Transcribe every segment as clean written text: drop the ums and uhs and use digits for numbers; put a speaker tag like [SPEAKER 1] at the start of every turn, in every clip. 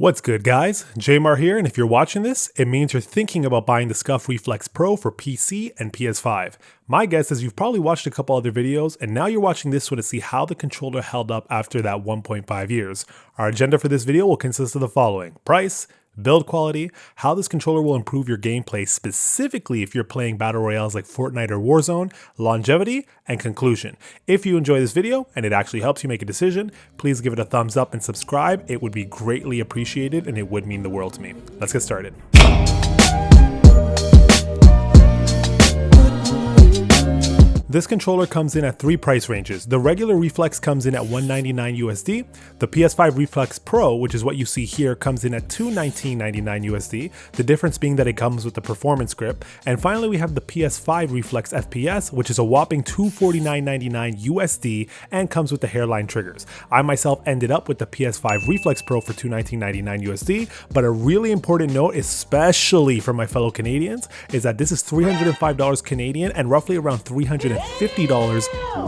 [SPEAKER 1] What's good, guys? Jamar here, and if you're watching this, it means you're thinking about buying the Scuff Reflex Pro for PC and PS5. My guess is you've probably watched a couple other videos, and now you're watching this one to see how the controller held up after that 1.5 years. Our agenda for this video will consist of the following: price, build quality, how this controller will improve your gameplay, specifically if you're playing battle royales like Fortnite or Warzone, longevity, and conclusion. If you enjoy this video and it actually helps you make a decision, please give it a thumbs up and subscribe. It would be greatly appreciated and it would mean the world to me. Let's get started. This controller comes in at three price ranges. The regular Reflex comes in at $199 USD. The PS5 Reflex Pro, which is what you see here, comes in at $219.99 USD. The difference being that it comes with the performance grip. And finally, we have the PS5 Reflex FPS, which is a whopping $249.99 USD and comes with the hairline triggers. I myself ended up with the PS5 Reflex Pro for $219.99 USD, but a really important note, especially for my fellow Canadians, is that this is $305 Canadian and roughly around $350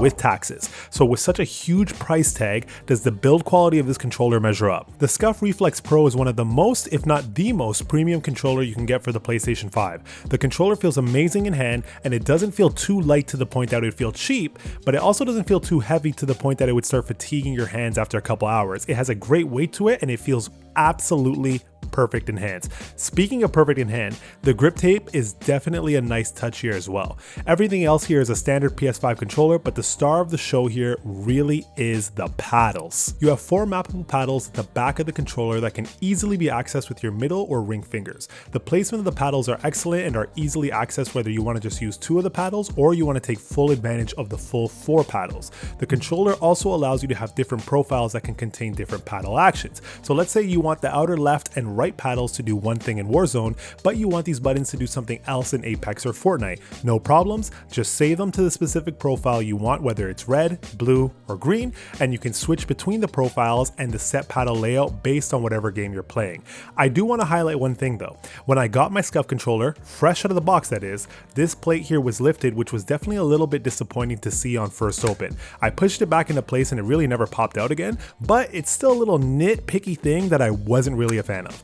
[SPEAKER 1] with taxes. So with such a huge price tag, does the build quality of this controller measure up? The Scuff Reflex Pro is one of the most, if not the most, premium controller you can get for the PlayStation 5. The controller feels amazing in hand, and it doesn't feel too light to the point that it would feel cheap, but it also doesn't feel too heavy to the point that it would start fatiguing your hands after a couple hours. It has a great weight to it, and it feels absolutely perfect in hands. Speaking of perfect in hand, the grip tape is definitely a nice touch here as well. Everything else here is a standard PS5 controller, but the star of the show here really is the paddles. You have four mappable paddles at the back of the controller that can easily be accessed with your middle or ring fingers. The placement of the paddles are excellent and are easily accessed whether you want to just use two of the paddles or you want to take full advantage of the full four paddles. The controller also allows you to have different profiles that can contain different paddle actions. So let's say you want the outer left and right paddles to do one thing in Warzone, but you want these buttons to do something else in Apex or Fortnite. No problems, just save them to the specific profile you want, whether it's red, blue, or green, and you can switch between the profiles and the set paddle layout based on whatever game you're playing. I do want to highlight one thing though. When I got my Scuff controller, fresh out of the box that is, this plate here was lifted, which was definitely a little bit disappointing to see on first open. I pushed it back into place and it really never popped out again, but it's still a little nitpicky thing that I wasn't really a fan of.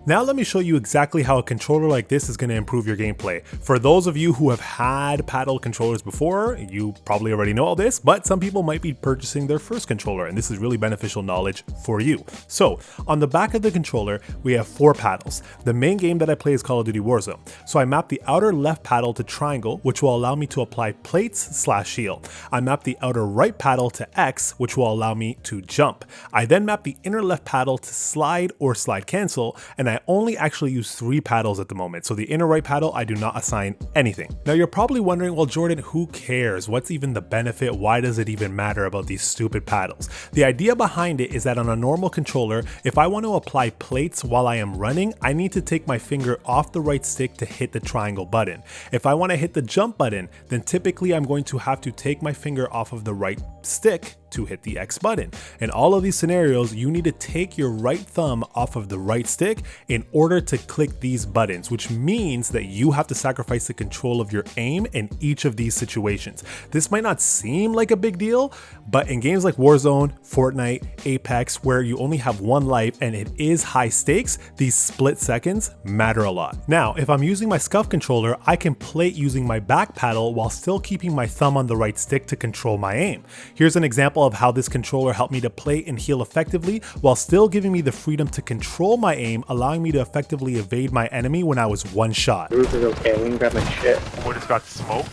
[SPEAKER 1] Now let me show you exactly how a controller like this is going to improve your gameplay. For those of you who have had paddle controllers before, you probably already know all this, but some people might be purchasing their first controller, and this is really beneficial knowledge for you. So on the back of the controller, we have four paddles. The main game that I play is Call of Duty Warzone. So I map the outer left paddle to triangle, which will allow me to apply plates/shield. I map the outer right paddle to X, which will allow me to jump. I then map the inner left paddle to slide or slide cancel, and I only actually use three paddles at the moment, so the inner right paddle I do not assign anything. Now you're probably wondering, well Jordan, who cares? What's even the benefit? Why does it even matter about these stupid paddles? The idea behind it is that on a normal controller, if I want to apply plates while I am running, I need to take my finger off the right stick to hit the triangle button. If I want to hit the jump button, then typically I'm going to have to take my finger off of the right stick to hit the X button. In all of these scenarios, you need to take your right thumb off of the right stick in order to click these buttons, which means that you have to sacrifice the control of your aim in each of these situations. This might not seem like a big deal, but in games like Warzone, Fortnite, Apex, where you only have one life and it is high stakes, these split seconds matter a lot. Now, if I'm using my Scuff controller, I can plate using my back paddle while still keeping my thumb on the right stick to control my aim. Here's an example of how this controller helped me to play and heal effectively while still giving me the freedom to control my aim, allowing me to effectively evade my enemy when I was one shot.
[SPEAKER 2] Roof is okay, we can grab my shit.
[SPEAKER 1] What, it's got smoke?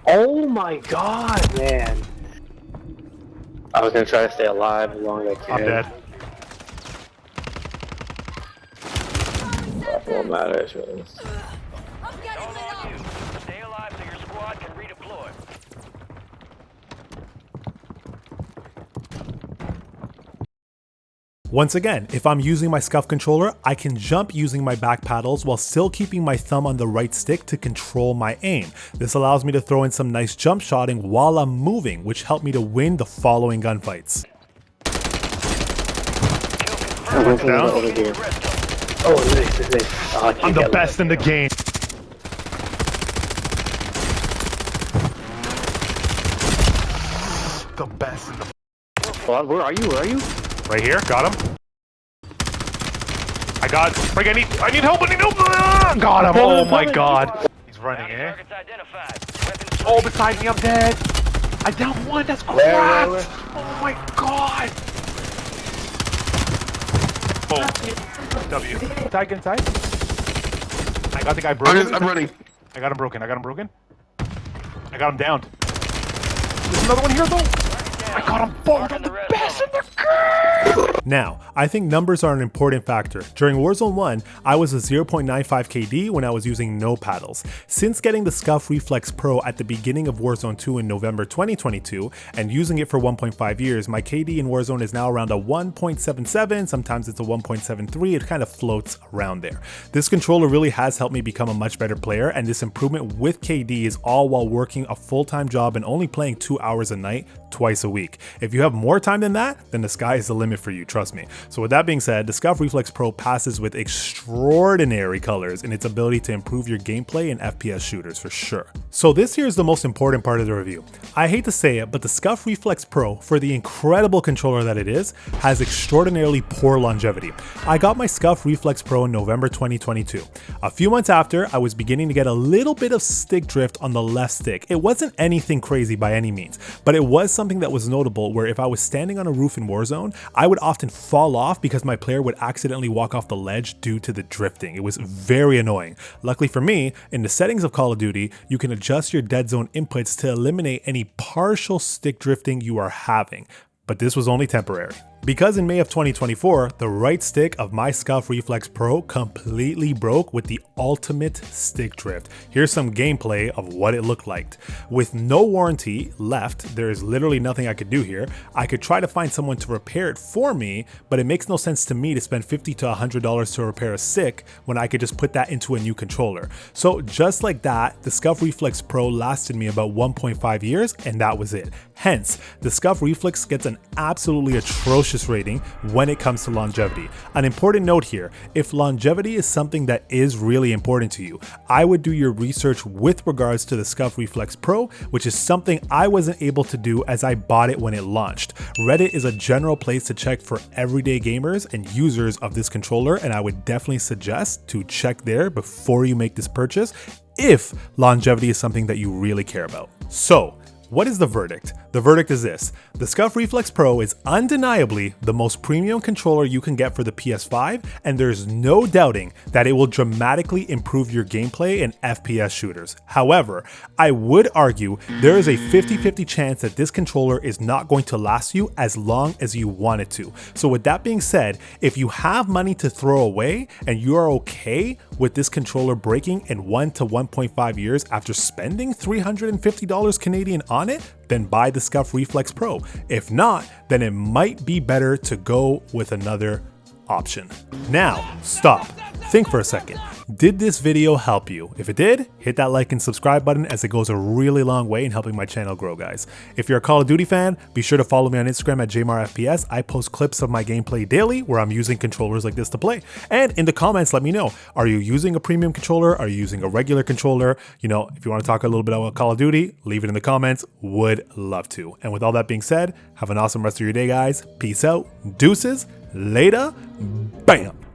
[SPEAKER 2] Oh my god, man. I was gonna try to stay alive as long as I can.
[SPEAKER 1] I'm dead.
[SPEAKER 2] That's what matters, really.
[SPEAKER 3] Stay alive so your squad can redeploy.
[SPEAKER 1] Once again, if I'm using my Scuff controller, I can jump using my back paddles while still keeping my thumb on the right stick to control my aim. This allows me to throw in some nice jump shotting while I'm moving, which helped me to win the following gunfights.
[SPEAKER 2] Oh, nice. Oh,
[SPEAKER 1] I'm the best in the game. The best in the
[SPEAKER 2] Well, where are you? Where are you?
[SPEAKER 1] Right here, got him. I got, Frank, I need help, Ah, got him, oh my god. He's running, eh?
[SPEAKER 3] Targets identified. Weapons
[SPEAKER 1] Oh, beside me, I'm dead. I down one, that's cracked. Oh my god. Oh, W. Inside, get inside. I got the guy broken.
[SPEAKER 4] I'm running.
[SPEAKER 1] I got him broken, I got him downed. There's another one here though. I got him both. I'm the best in the game. Now, I think numbers are an important factor. During Warzone 1, I was a 0.95 KD when I was using no paddles. Since getting the Scuff Reflex Pro at the beginning of Warzone 2 in November 2022 and using it for 1.5 years, my KD in Warzone is now around a 1.77, sometimes it's a 1.73, it kind of floats around there. This controller really has helped me become a much better player, and this improvement with KD is all while working a full-time job and only playing 2 hours a night, twice a week. If you have more time than that, then the sky is the limit for you, trust me. So with that being said, the Scuff Reflex Pro passes with extraordinary colors in its ability to improve your gameplay in FPS shooters for sure. So this here is the most important part of the review. I hate to say it, but the Scuff Reflex Pro, for the incredible controller that it is, has extraordinarily poor longevity. I got my Scuff Reflex Pro in November 2022. A few months after, I was beginning to get a little bit of stick drift on the left stick. It wasn't anything crazy by any means, but it was something that was notable where if I was standing on a roof in Warzone, I would often fall off because my player would accidentally walk off the ledge due to the drifting. It was very annoying. Luckily for me, in the settings of Call of Duty, you can adjust your dead zone inputs to eliminate any partial stick drifting you are having. But this was only temporary. Because in May of 2024, the right stick of my Scuff Reflex Pro completely broke with the ultimate stick drift. Here's some gameplay of what it looked like. With no warranty left, there is literally nothing I could do here. I could try to find someone to repair it for me, but it makes no sense to me to spend $50 to $100 to repair a stick when I could just put that into a new controller. So just like that, the Scuff Reflex Pro lasted me about 1.5 years, and that was it. Hence, the Scuff Reflex gets an absolutely atrocious rating when it comes to longevity. An important note here, if longevity is something that is really important to you, I would do your research with regards to the Scuff Reflex Pro, which is something I wasn't able to do as I bought it when it launched. Reddit is a general place to check for everyday gamers and users of this controller, and I would definitely suggest to check there before you make this purchase if longevity is something that you really care about. So, what is the verdict? The verdict is this. The Scuff Reflex Pro is undeniably the most premium controller you can get for the PS5, and there's no doubting that it will dramatically improve your gameplay in FPS shooters. However, I would argue there is a 50-50 chance that this controller is not going to last you as long as you want it to. So with that being said, if you have money to throw away and you are okay with this controller breaking in 1 to 1.5 years after spending $350 Canadian on it, then buy the Scuff Reflex Pro. If not, then it might be better to go with another option. Now, stop. Think for a second. Did this video help you? If it did, hit that like and subscribe button as it goes a really long way in helping my channel grow, guys. If you're a Call of Duty fan, be sure to follow me on Instagram at JMarFPS. I post clips of my gameplay daily where I'm using controllers like this to play. And in the comments, let me know, are you using a premium controller? Are you using a regular controller? You know, if you want to talk a little bit about Call of Duty, leave it in the comments. Would love to. And with all that being said, have an awesome rest of your day, guys. Peace out. Deuces. Later. Bam.